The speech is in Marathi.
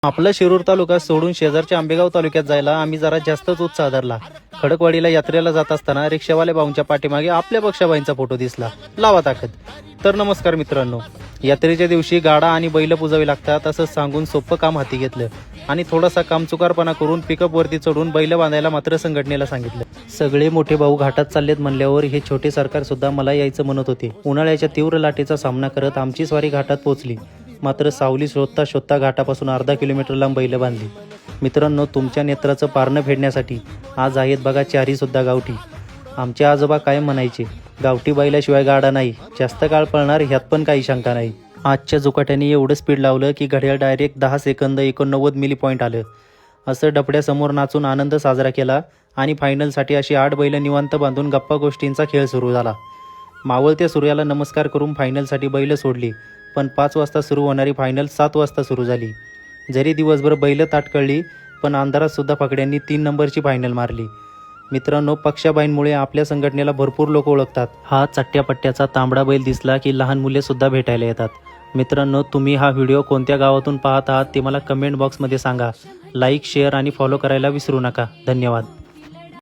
आपला शिरूर तालुका सोडून शेजारच्या आंबेगाव तालुक्यात जायला आम्ही जरा जास्तच उत्साह धरला। खडकवाडीला यात्रेला जात असताना रिक्षावाले भाऊंच्या पाठीमागे आपल्या पक्षाबाईंचा फोटो दिसला। लावा ताकद। तर नमस्कार मित्रांनो, यात्रेच्या दिवशी गाडा आणि बैल पुजावी लागतात असं सांगून सोपं काम हाती घेतलं आणि थोडासा कामचुकारपणा करून पिकअप वरती चढून बैल बांधायला मात्र संघटनेला सांगितलं। सगळे मोठे भाऊ घाटात चाललेत म्हणल्यावर हे छोटे सरकार सुद्धा मला यायचं म्हणत होते। उन्हाळ्याच्या तीव्र लाटेचा सामना करत आमची स्वारी घाटात पोहोचली, मात्र सावली शोधता शोधता घाटापासून अर्धा किलोमीटर लांब बैल बांधली। मित्रांनो, तुमच्या नेत्राचं पारणं फेडण्यासाठी आज आहेत बघा चारी सुद्धा गावठी। आमचे आजोबा कायम म्हणायचे, गावठी बैलाशिवाय गाडा नाही, जास्त काळ पळणार ह्यात पण काही शंका नाही। आजच्या जुकाट्याने एवढं स्पीड लावलं की घड्याळ डायरेक्ट 10 सेकंद 89 मिली पॉईंट आलं। असं डबड्यासमोर नाचून आनंद साजरा केला आणि फायनलसाठी अशी 8 बैल निवांत बांधून गप्पा गोष्टींचा खेळ सुरू झाला। मावळत्या सूर्याला नमस्कार करून फायनलसाठी बैल सोडली, पण 5 वाजता सुरू होणारी फायनल 7 वाजता सुरू झाली। जरी दिवसभर बैल ताटकळली, पण अंधारात सुद्धा फकड्यांनी 3 नंबरची फायनल मारली। मित्रांनो, पक्षाबाईंमुळे आपल्या संघटनेला भरपूर लोक ओळखतात। हा चट्ट्यापट्ट्याचा तांबडा बैल दिसला की लहान मुले सुद्धा भेटायला येतात। मित्रांनो, तुम्ही हा व्हिडिओ कोणत्या गावातून पाहत आहात ते मला कमेंट बॉक्समध्ये सांगा। लाईक, शेअर आणि फॉलो करायला विसरू नका। धन्यवाद।